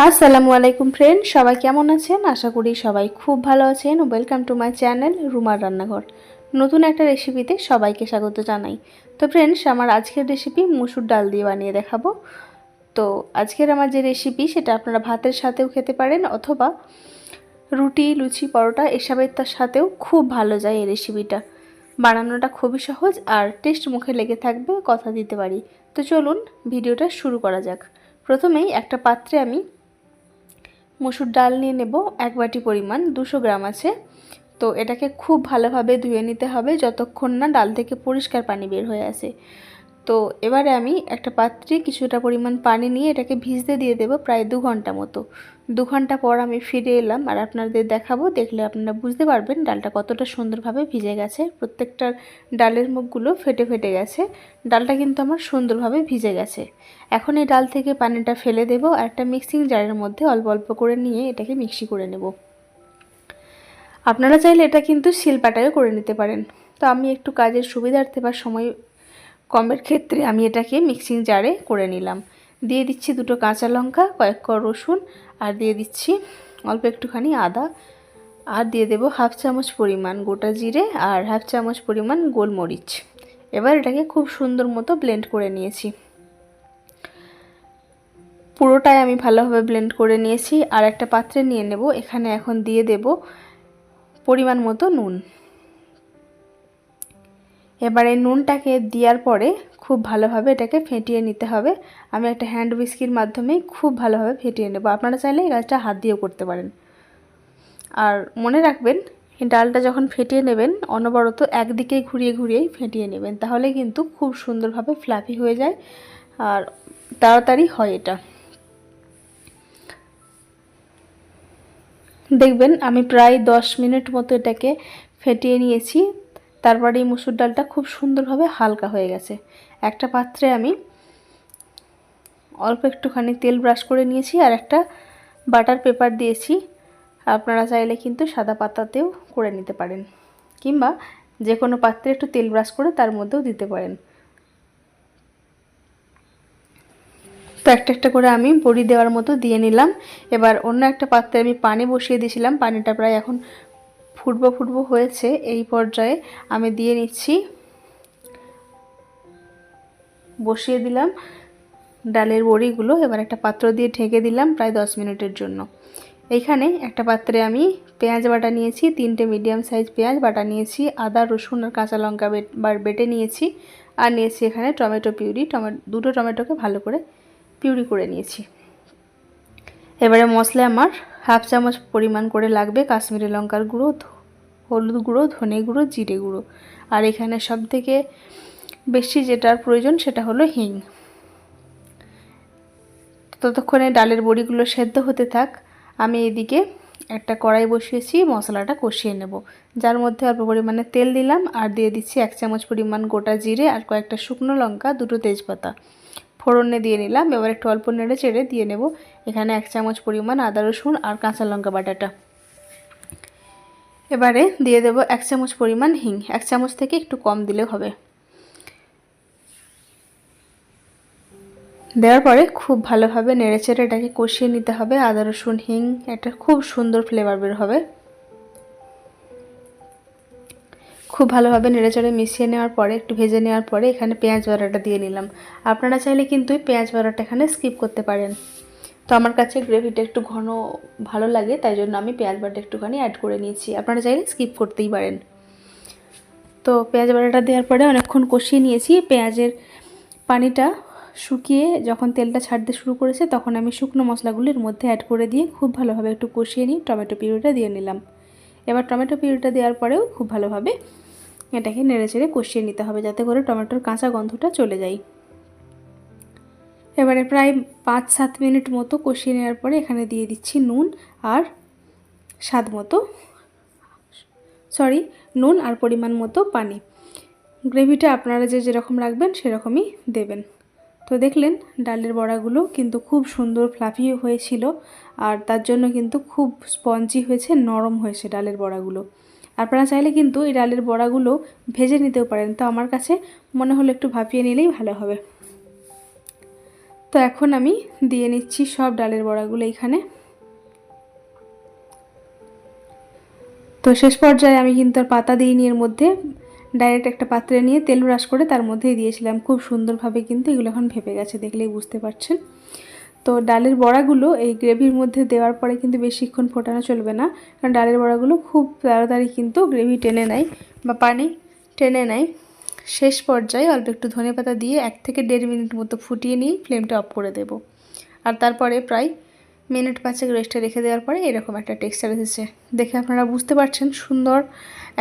আসসালামু আলাইকুম ফ্রেন্ড, সবাই কেমন আছেন? আশা করি সবাই খুব ভালো আছেন। ওয়েলকাম টু মাই চ্যানেল রুমার রান্নাঘর। নতুন একটা রেসিপিতে সবাইকে স্বাগত জানাই। তো ফ্রেন্ডস, আমার আজকের রেসিপি মুসুর ডাল দিয়ে বানিয়ে দেখাবো। তো আজকের আমার যে রেসিপি সেটা আপনারা ভাতের সাথেও খেতে পারেন, অথবা রুটি, লুচি, পরোটা এসবের সাথেও খুব ভালো যায়। এই রেসিপিটা বানানোটা খুবই সহজ আর টেস্ট মুখে লেগে থাকবে, কথা দিতে পারি। তো চলুন ভিডিওটা শুরু করা যাক। প্রথমেই একটা পাত্রে আমি মসুর ডাল নিয়ে নেব। 1 বাটি পরিমাণ, 200 গ্রাম আছে। তো এটাকে খুব ভালোভাবে ধুয়ে নিতে হবে যতক্ষণ না ডাল থেকে পরিষ্কার পানি বের হয়ে আসে। তো এবারে আমি একটা পাত্রে কিছুটা পরিমাণ পানি নিয়ে এটাকে ভিজতে দিয়ে দেব প্রায় 2 ঘন্টা মতো। 2 ঘন্টা পর আমি ফিরে এলাম আর আপনাদের দেখাবো। দেখলে আপনারা বুঝতে পারবেন ডালটা কতটা সুন্দরভাবে ভিজে গেছে। প্রত্যেকটা ডালের মুখগুলো ফেটে ফেটে গেছে। ডালটা কিন্তু আমার সুন্দরভাবে ভিজে গেছে। এখন এই ডাল থেকে পানিটা ফেলে দেব আর একটা মিক্সিং জারের মধ্যে অল্প অল্প করে নিয়ে এটাকে মিক্সি করে নেব। আপনারা চাইলে এটা কিন্তু শিলপাটায়ও করে নিতে পারেন। তো আমি একটু কাজের সুবিধার্থে বা সময় কমের ক্ষেত্রে আমি এটাকে মিক্সিং জারে করে নিলাম। দিয়ে দিচ্ছি 2টো কাঁচা লঙ্কা, কয়েক কোয়া রসুন, আর দিয়ে দিচ্ছি অল্প একটুখানি আদা, আর দিয়ে দেব 1/2 চামচ পরিমাণ গোটা জিরে আর 1/2 চামচ পরিমাণ গোলমরিচ। এবার এটাকে খুব সুন্দর মতো ব্লেন্ড করে নিয়েছি। পুরোটাই আমি ভালোভাবে ব্লেন্ড করে নিয়েছি। আর একটা পাত্রে নিয়ে নেব। এখানে এখন দিয়ে দেব পরিমাণ মতো নুন। এবার এই নুনটাকে দেওয়ার পরে খুব ভালোভাবে এটাকে ফেটিয়ে নিতে হবে। আমি একটা হ্যান্ড হুইস্কির মাধ্যমে খুব ভালোভাবে ফেটিয়ে নেব। আপনারা চাইলে এই কাজটা হাত দিয়েও করতে পারেন। আর মনে রাখবেন, এই ডালটা যখন ফেটিয়ে নেবেন অনবরত একদিকেই ঘুরিয়ে ঘুরিয়েই ফেটিয়ে নেবেন, তাহলে কিন্তু খুব সুন্দরভাবে ফ্লাফি হয়ে যায় আর তাড়াতাড়ি হয় এটা। দেখবেন আমি প্রায় 10 মিনিট মতো এটাকে ফেটিয়ে নিয়েছি। তারপরে এই মুসুর ডালটা খুব সুন্দরভাবে হালকা হয়ে গেছে। একটা পাত্রে আমি অল্প একটুখানি তেল ব্রাশ করে নিয়েছি আর একটা বাটার পেপার দিয়েছি। আপনারা চাইলে কিন্তু সাদা পাতাতেও করে নিতে পারেন, কিংবা যে কোনো পাত্রে একটু তেল ব্রাশ করে তার মধ্যেও দিতে পারেন। তো একটা একটা করে আমি বড়ি দেওয়ার মতো দিয়ে নিলাম। এবার অন্য একটা পাত্রে আমি পানি বসিয়ে দিয়েছিলাম। পানিটা প্রায় এখন ফুটবো ফুটবো হয়েছে। এই পর্যায়ে আমি দিয়ে নিচ্ছি, বসিয়ে দিলাম ডালের বড়িগুলো। এবার একটা পাত্র দিয়ে ঢেকে দিলাম প্রায় 10 মিনিটের জন্য। এইখানে একটা পাত্রে আমি পেঁয়াজ বাটা নিয়েছি, 3টে মিডিয়াম সাইজ পেঁয়াজ বাটা নিয়েছি, আদা, রসুন আর কাঁচা লঙ্কা বেটে নিয়েছি, আর নিয়েছি এখানে টমেটো পিউরি। 2টো টমেটোকে ভালো করে পিউরি করে নিয়েছি। এবারে মশলা আমার 1/2 চামচ পরিমাণ করে লাগবে কাশ্মীরি লঙ্কার গুঁড়ো, হলুদ গুঁড়ো, ধনে গুঁড়ো, জিরে গুঁড়ো, আর এখানে সবথেকে বেশি যেটার প্রয়োজন সেটা হলো হিং। ততক্ষণে ডালের বড়িগুলো সেদ্ধ হতে থাক। আমি এদিকে একটা কড়াই বসিয়েছি, মশলাটা কষিয়ে নেব। যার মধ্যে অল্প পরিমাণে তেল দিলাম আর দিয়ে দিচ্ছি 1 চামচ পরিমাণ গোটা জিরে আর কয়েকটা শুকনো লঙ্কা, 2টো তেজপাতা ফোড়নে দিয়ে নিলাম। এবার একটু অল্প নেড়ে চেড়ে দিয়ে নেব এখানে 1 চামচ পরিমাণ আদা, রসুন আর কাঁচা লঙ্কা বাটাটা। এবারে দিয়ে দেব 1 চামচ পরিমাণ হিং। 1 চামচ থেকে একটু কম দিলে হবে। দেওয়ার পরে খুব ভালোভাবে নেড়েচেড়ে এটাকে কষিয়ে নিতে হবে। আদা, রসুন, হিং, এটা খুব সুন্দর ফ্লেভার বের হবে। খুব ভালোভাবে নেড়েচেড়ে মিশিয়ে নেওয়ার পরে একটু ভেজে নেওয়ার পরে এখানে পেঁয়াজ বাটাটা দিয়ে নিলাম। আপনারা চাইলে কিন্তু পেঁয়াজ বাটাটা এখানে স্কিপ করতে পারেন। তো আমার কাছে গ্রেভিটা একটু ঘন ভালো লাগে, তাই জন্য আমি পেঁয়াজ বাটা একটুখানি অ্যাড করে নিয়েছি। আপনারা চাইলে স্কিপ করতেই পারেন। তো পেঁয়াজ বাটাটা দেওয়ার পরে অনেকক্ষণ কষিয়ে নিয়েছি। পেঁয়াজের পানিটা শুকিয়ে যখন তেলটা ছাড়তে শুরু করেছে তখন আমি শুকনো মশলাগুলির মধ্যে অ্যাড করে দিয়ে খুব ভালোভাবে একটু কষিয়ে নিয়ে টমেটো পিউরিটা দিয়ে নিলাম। এবার টমেটো পিউরিটা দেওয়ার পরেও খুব ভালোভাবে এটাকে নেড়েচেড়ে কষিয়ে নিতে হবে, যাতে করে টমেটোর কাঁচা গন্ধটা চলে যায়। এবারে প্রায় 5-7 মিনিট মতো কষিয়ে নেওয়ার পরে এখানে দিয়ে দিচ্ছি নুন আর স্বাদ মতো নুন আর পরিমাণ মতো পানি। গ্রেভিটা আপনারা যেরকম রাখবেন সেরকমই দেবেন। তো দেখলেন ডালের বড়াগুলো কিন্তু খুব সুন্দর ফ্লাফি হয়েছিল, আর তার জন্য কিন্তু খুব স্পঞ্জি হয়েছে, নরম হয়েছে ডালের বড়াগুলো। আপনারা চাইলে কিন্তু এই ডালের বড়াগুলো ভেজে নিতেও পারেন, তো আমার কাছে মনে হলো একটু ভাপিয়ে নিলেই ভালো হবে। তো এখন আমি দিয়ে নিচ্ছি সব ডালের বড়াগুলো এখানে। তো শেষ পর্যায়ে আমি কিন্তু আর পাতা দিইনি এর মধ্যে, ডাইরেক্ট একটা পাত্রে নিয়ে তেল ব্রাশ করে তার মধ্যেই দিয়েছিলাম। খুব সুন্দরভাবে কিন্তু এগুলো এখন ভেপে গেছে, দেখলেই বুঝতে পারছেন। তো ডালের বড়াগুলো এই গ্রেভির মধ্যে দেওয়ার পরে কিন্তু বেশিক্ষণ ফোটানো চলবে না, কারণ ডালের বড়াগুলো খুব তাড়াতাড়ি কিন্তু গ্রেভি টেনে নেয় বা পানি টেনে নেয়। শেষ পর্যায়ে অল্প একটু ধনেপাতা দিয়ে 1 থেকে 1.5 মিনিট মতো ফুটিয়ে নিয়ে ফ্লেমটা অফ করে দেব। আর তারপরে প্রায় মিনিট 5 রেস্টে রেখে দেওয়ার পরে এরকম একটা টেক্সচার এসেছে। দেখে আপনারা বুঝতে পারছেন সুন্দর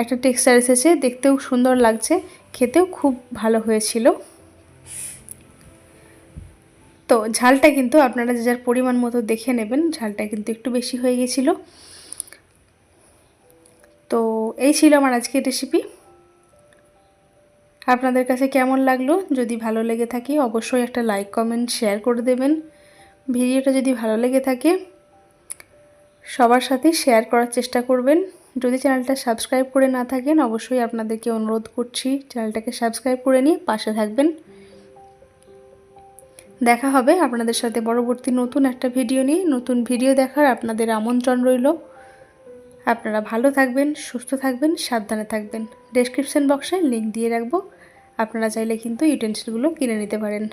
একটা টেক্সচার এসেছে, দেখতেও সুন্দর লাগছে, খেতেও খুব ভালো হয়েছিল। তো ঝালটা কিন্তু আপনারা যে যার পরিমাণ মতো দেখে নেবেন, ঝালটা কিন্তু একটু বেশি হয়ে গেছিলো। তো এই ছিল আমার আজকের রেসিপি। আপনাদের কাছে কেমন লাগলো? যদি ভালো লেগে থাকে অবশ্যই একটা লাইক কমেন্ট শেয়ার করে দেবেন। ভিডিওটা যদি ভালো লেগে থাকে সবার সাথে শেয়ার করার চেষ্টা করবেন। যদি চ্যানেলটা সাবস্ক্রাইব করে না থাকেন অবশ্যই আপনাদেরকে অনুরোধ করছি চ্যানেলটাকে সাবস্ক্রাইব করে নিয়ে পাশে থাকবেন। দেখা হবে আপনাদের সাথে পরবর্তী নতুন একটা ভিডিও নিয়ে। নতুন ভিডিও দেখার আপনাদের আমন্ত্রণ রইল। আপনারা ভালো থাকবেন, সুস্থ থাকবেন, সাবধানে থাকবেন। ডেসক্রিপশন বক্সে লিংক দিয়ে রাখবো, আপনারা চাইলে কিন্তু ইউটেন্সিলগুলো কিনে নিতে পারেন।